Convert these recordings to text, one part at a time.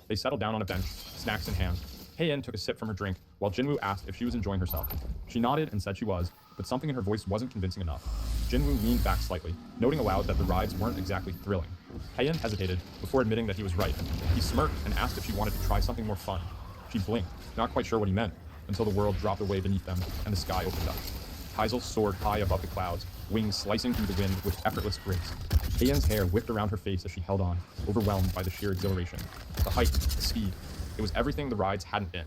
They settled down on a bench, snacks in hand. Hei-in took a sip from her drink, while Jinwoo asked if she was enjoying herself. She nodded and said she was, but something in her voice wasn't convincing enough. Jinwoo leaned back slightly, noting aloud that the rides weren't exactly thrilling. Hei-in hesitated before admitting that he was right. He smirked and asked if she wanted to try something more fun. She blinked, not quite sure what he meant, until the world dropped away beneath them and the sky opened up. Kaizel soared high above the clouds, wings slicing through the wind with effortless grace. Hei-in's hair whipped around her face as she held on, overwhelmed by the sheer exhilaration. The height, the speed, it was everything the rides hadn't been.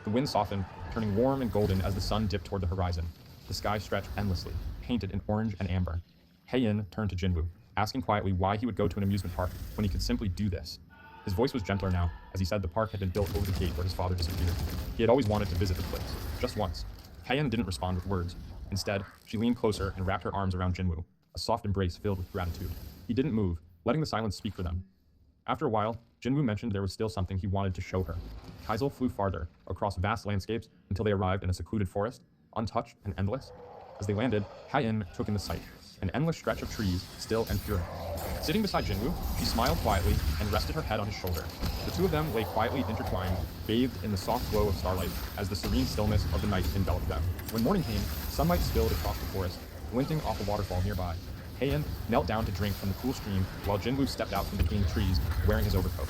The wind softened, turning warm and golden as the sun dipped toward the horizon. The sky stretched endlessly, painted in orange and amber. Hei-in turned to Jinwoo, asking quietly why he would go to an amusement park when he could simply do this. His voice was gentler now, as he said the park had been built over the gate where his father disappeared. He had always wanted to visit the place, just once. Hei-in didn't respond with words. Instead, she leaned closer and wrapped her arms around Jinwoo, a soft embrace filled with gratitude. He didn't move, letting the silence speak for them. After a while, Jinwoo mentioned there was still something he wanted to show her. Kaizel flew farther, across vast landscapes, until they arrived in a secluded forest, untouched and endless. As they landed, Hei-in took in the sight, an endless stretch of trees, still and pure. Sitting beside Jinwoo, she smiled quietly and rested her head on his shoulder. The two of them lay quietly intertwined, bathed in the soft glow of starlight as the serene stillness of the night enveloped them. When morning came, sunlight spilled across the forest, glinting off a waterfall nearby. Hei-in knelt down to drink from the cool stream while Jinwoo stepped out from between trees, wearing his overcoat.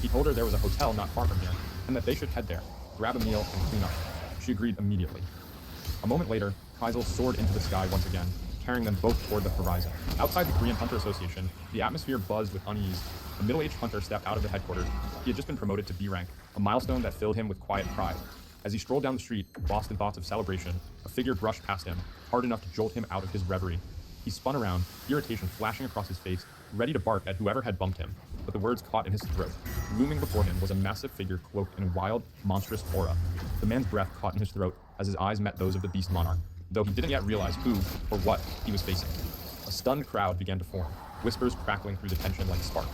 He told her there was a hotel not far from here, and that they should head there, grab a meal, and clean up. She agreed immediately. A moment later, Kaizel soared into the sky once again, carrying them both toward the horizon. Outside the Korean Hunter Association, the atmosphere buzzed with unease. A middle-aged hunter stepped out of the headquarters. He had just been promoted to B rank, a milestone that filled him with quiet pride. As he strolled down the street, lost in thoughts of celebration, a figure brushed past him, hard enough to jolt him out of his reverie. He spun around, irritation flashing across his face, ready to bark at whoever had bumped him, but the words caught in his throat. Looming before him was a massive figure cloaked in a wild, monstrous aura. The man's breath caught in his throat as his eyes met those of the beast monarch, though he didn't yet realize who or what he was facing. A stunned crowd began to form, whispers crackling through the tension like sparks.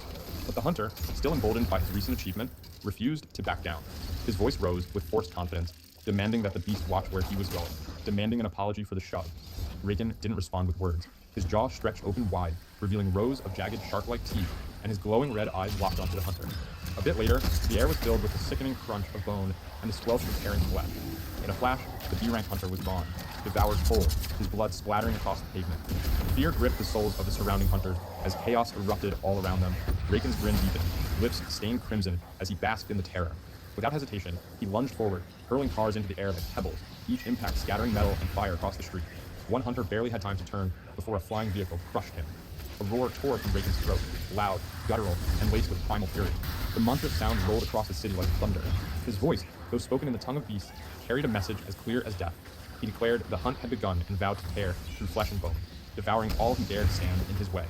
But the hunter, still emboldened by his recent achievement, refused to back down. His voice rose with forced confidence, demanding that the beast watch where he was going, demanding an apology for the shove. Reagan didn't respond with words. His jaw stretched open wide, revealing rows of jagged shark-like teeth, and his glowing red eyes locked onto the hunter. A bit later, the air was filled with the sickening crunch of bone and the squelch of tearing flesh. In a flash, the B-rank hunter was gone, devoured whole, his blood splattering across the pavement. Fear gripped the souls of the surrounding hunters as chaos erupted all around them. Raken's grin deepened, lips stained crimson as he basked in the terror. Without hesitation, he lunged forward, hurling cars into the air like pebbles, each impact scattering metal and fire across the street. One hunter barely had time to turn before a flying vehicle crushed him. A roar tore from Raken's throat, loud, guttural, and laced with primal fury. The monstrous sound rolled across the city like thunder. His voice, though spoken in the tongue of beasts, carried a message as clear as death. He declared the hunt had begun and vowed to tear through flesh and bone, devouring all who dared stand in his way.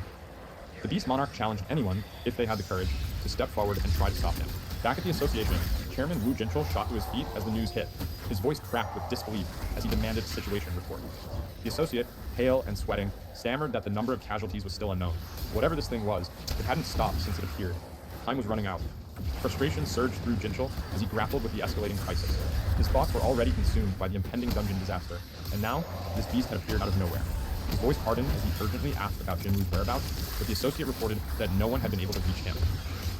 The beast monarch challenged anyone, if they had the courage, to step forward and try to stop him. Back at the association, Chairman Wu Jinchul shot to his feet as the news hit. His voice cracked with disbelief as he demanded a situation report. The associate, pale and sweating, stammered that the number of casualties was still unknown. Whatever this thing was, it hadn't stopped since it appeared. Time was running out. Frustration surged through Jinchul as he grappled with the escalating crisis. His thoughts were already consumed by the impending dungeon disaster, and now, this beast had appeared out of nowhere. His voice hardened as he urgently asked about Jinwoo's whereabouts, but the associate reported that no one had been able to reach him.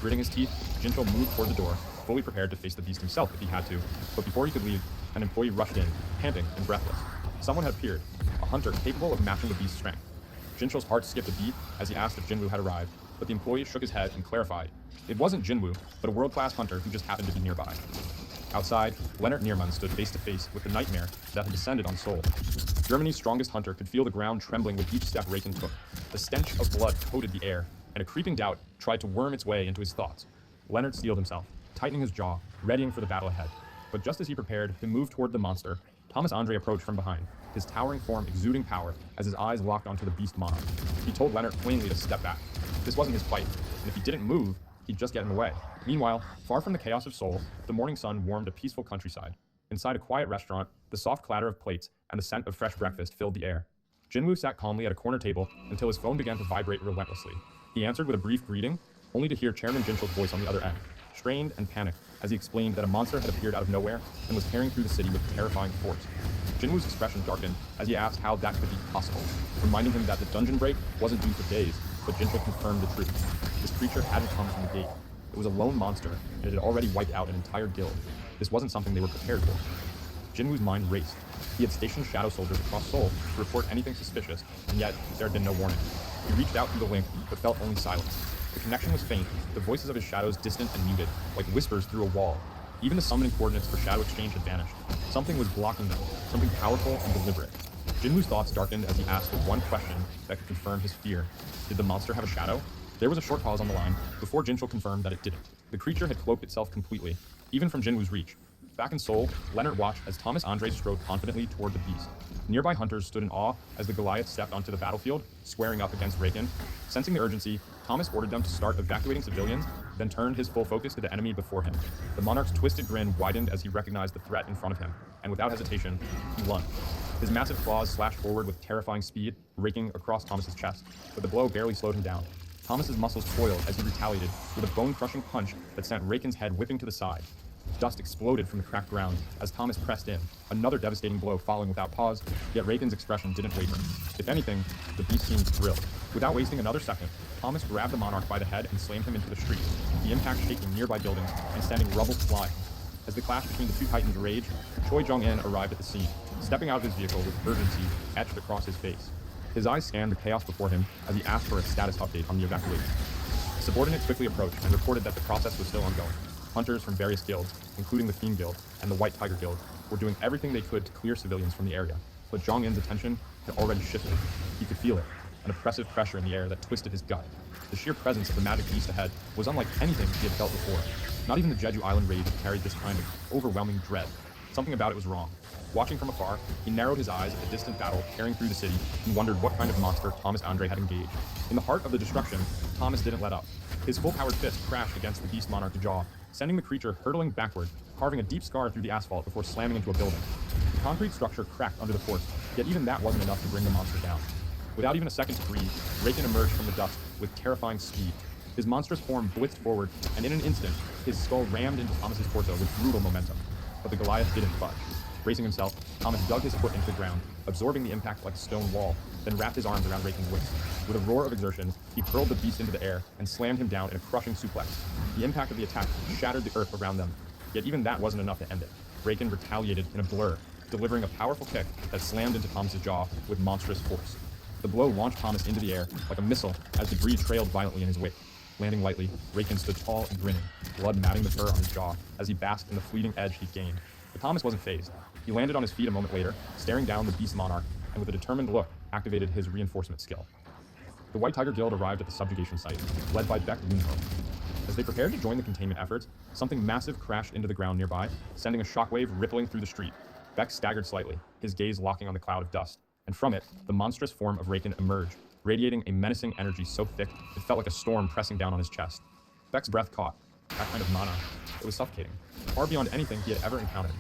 Gritting his teeth, Jinchul moved toward the door, fully prepared to face the beast himself if he had to, but before he could leave, an employee rushed in, panting and breathless. Someone had appeared, a hunter capable of matching the beast's strength. Jinchul's heart skipped a beat as he asked if Jinwoo had arrived, but the employee shook his head and clarified. It wasn't Jinwoo, but a world-class hunter who just happened to be nearby. Outside, Leonard Nierman stood face to face with the nightmare that had descended on Seoul. Germany's strongest hunter could feel the ground trembling with each step Raken took. The stench of blood coated the air, and a creeping doubt tried to worm its way into his thoughts. Leonard steeled himself, tightening his jaw, readying for the battle ahead. But just as he prepared to move toward the monster, Thomas Andre approached from behind, his towering form exuding power as his eyes locked onto the beast monarch. He told Leonard plainly to step back. This wasn't his fight, and if he didn't move, he'd just get in the way. Meanwhile, far from the chaos of Seoul, the morning sun warmed a peaceful countryside. Inside a quiet restaurant, the soft clatter of plates and the scent of fresh breakfast filled the air. Jinwoo sat calmly at a corner table until his phone began to vibrate relentlessly. He answered with a brief greeting, only to hear Chairman Jinchul's voice on the other end, strained and panicked as he explained that a monster had appeared out of nowhere and was tearing through the city with terrifying force. Jinwoo's expression darkened as he asked how that could be possible, reminding him that the dungeon break wasn't due for days, but Jinchul confirmed the truth. This creature hadn't come from the gate. It was a lone monster, and it had already wiped out an entire guild. This wasn't something they were prepared for. Jinwoo's mind raced. He had stationed shadow soldiers across Seoul to report anything suspicious, and yet there had been no warning. He reached out through the link, but felt only silence. The connection was faint, the voices of his shadows distant and muted, like whispers through a wall. Even the summoning coordinates for shadow exchange had vanished. Something was blocking them, something powerful and deliberate. Jinwoo's thoughts darkened as he asked the one question that could confirm his fear. Did the monster have a shadow? There was a short pause on the line before Jinchul confirmed that it didn't. The creature had cloaked itself completely, even from Jinwoo's reach. Back in Seoul, Leonard watched as Thomas Andre strode confidently toward the beast. Nearby hunters stood in awe as the Goliath stepped onto the battlefield, squaring up against Raken. Sensing the urgency, Thomas ordered them to start evacuating civilians, then turned his full focus to the enemy before him. The monarch's twisted grin widened as he recognized the threat in front of him, and without hesitation, he lunged. His massive claws slashed forward with terrifying speed, raking across Thomas's chest, but the blow barely slowed him down. Thomas's muscles coiled as he retaliated with a bone-crushing punch that sent Raken's head whipping to the side. Dust exploded from the cracked ground as Thomas pressed in, another devastating blow following without pause, yet Raken's expression didn't waver. If anything, the beast seemed thrilled. Without wasting another second, Thomas grabbed the monarch by the head and slammed him into the street, the impact shaking nearby buildings and sending rubble flying. As the clash between the two titans raged, Choi Jong-in arrived at the scene, stepping out of his vehicle with urgency etched across his face. His eyes scanned the chaos before him as he asked for a status update on the evacuation. Subordinates quickly approached and reported that the process was still ongoing. Hunters from various guilds, including the Fiend Guild and the White Tiger Guild, were doing everything they could to clear civilians from the area, but Jong-in's attention had already shifted. He could feel it, an oppressive pressure in the air that twisted his gut. The sheer presence of the magic beast ahead was unlike anything he had felt before. Not even the Jeju Island raid carried this kind of overwhelming dread. Something about it was wrong. Watching from afar, he narrowed his eyes at the distant battle tearing through the city and wondered what kind of monster Thomas Andre had engaged. In the heart of the destruction, Thomas didn't let up. His full-powered fist crashed against the beast monarch's jaw, sending the creature hurtling backward, carving a deep scar through the asphalt before slamming into a building. The concrete structure cracked under the force, yet even that wasn't enough to bring the monster down. Without even a second to breathe, Raken emerged from the dust with terrifying speed. His monstrous form blitzed forward, and in an instant, his skull rammed into Thomas's torso with brutal momentum. But the Goliath didn't budge. Bracing himself, Thomas dug his foot into the ground, absorbing the impact like a stone wall, then wrapped his arms around Raken's waist. With a roar of exertion, he hurled the beast into the air and slammed him down in a crushing suplex. The impact of the attack shattered the earth around them, yet even that wasn't enough to end it. Raken retaliated in a blur, delivering a powerful kick that slammed into Thomas's jaw with monstrous force. The blow launched Thomas into the air like a missile as debris trailed violently in his wake. Landing lightly, Raken stood tall and grinning, blood matting the fur on his jaw as he basked in the fleeting edge he'd gained. But Thomas wasn't fazed. He landed on his feet a moment later, staring down the beast monarch, and with a determined look, activated his reinforcement skill. The White Tiger Guild arrived at the subjugation site, led by Beck Lunho. As they prepared to join the containment efforts, something massive crashed into the ground nearby, sending a shockwave rippling through the street. Beck staggered slightly, his gaze locking on the cloud of dust, and from it, the monstrous form of Raken emerged, radiating a menacing energy so thick it felt like a storm pressing down on his chest. Beck's breath caught. That kind of mana. It was suffocating, far beyond anything he had ever encountered.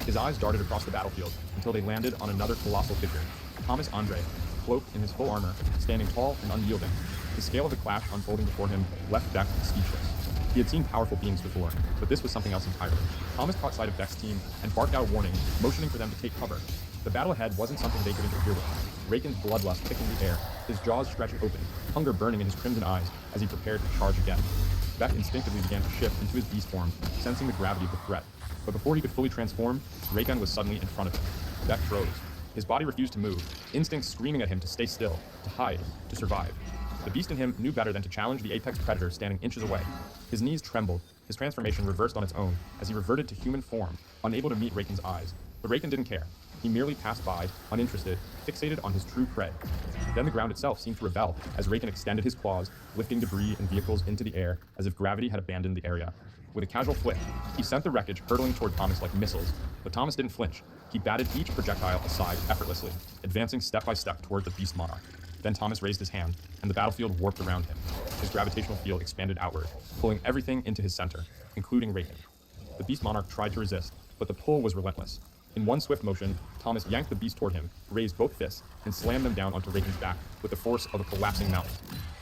His eyes darted across the battlefield until they landed on another colossal figure, Thomas Andre, cloaked in his full armor, standing tall and unyielding. The scale of the clash unfolding before him left Beck speechless. He had seen powerful beings before, but this was something else entirely. Thomas caught sight of Beck's team and barked out a warning, motioning for them to take cover. The battle ahead wasn't something they could interfere with. Raken's bloodlust kicked in the air, his jaws stretched open, hunger burning in his crimson eyes as he prepared to charge again. Beck instinctively began to shift into his beast form, sensing the gravity of the threat. But before he could fully transform, Raken was suddenly in front of him. Beck froze. His body refused to move, instincts screaming at him to stay still, to hide, to survive. The beast in him knew better than to challenge the apex predator standing inches away. His knees trembled, his transformation reversed on its own as he reverted to human form, unable to meet Raken's eyes. But Raken didn't care. He merely passed by, uninterested, fixated on his true prey. Then the ground itself seemed to rebel as Raken extended his claws, lifting debris and vehicles into the air as if gravity had abandoned the area. With a casual flick, he sent the wreckage hurtling toward Thomas like missiles, but Thomas didn't flinch. He batted each projectile aside effortlessly, advancing step by step toward the beast monarch. Then Thomas raised his hand, and the battlefield warped around him. His gravitational field expanded outward, pulling everything into his center, including Raken. The beast monarch tried to resist, but the pull was relentless. In one swift motion, Thomas yanked the beast toward him, raised both fists, and slammed them down onto Raken's back with the force of a collapsing mountain.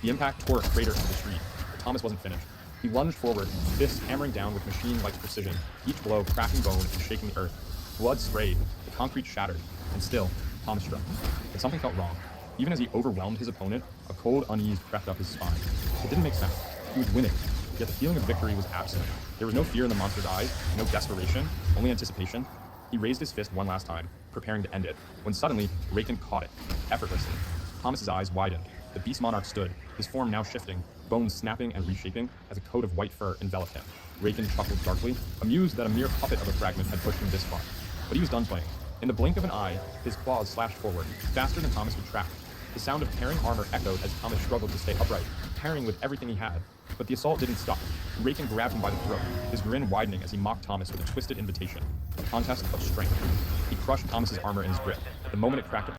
The impact tore a crater into the street, but Thomas wasn't finished. He lunged forward, fists hammering down with machine-like precision, each blow cracking bone and shaking the earth. Blood sprayed, the concrete shattered, and still, Thomas struck. But something felt wrong. Even as he overwhelmed his opponent, a cold unease crept up his spine. It didn't make sense. He was winning, yet the feeling of victory was absent. There was no fear in the monster's eyes, no desperation, only anticipation. He raised his fist one last time, preparing to end it, when suddenly, Raken caught it, effortlessly. Thomas's eyes widened. The beast monarch stood, his form now shifting, bones snapping and reshaping as a coat of white fur enveloped him. Raken chuckled darkly, amused that a mere puppet of a fragment had pushed him this far. But he was done playing. In the blink of an eye, his claws slashed forward, faster than Thomas could track. The sound of tearing armor echoed as Thomas struggled to stay upright, parrying with everything he had. But the assault didn't stop. Raken grabbed him by the throat, his grin widening as he mocked Thomas with a twisted invitation. A contest of strength. He crushed Thomas's armor in his grip. The moment it cracked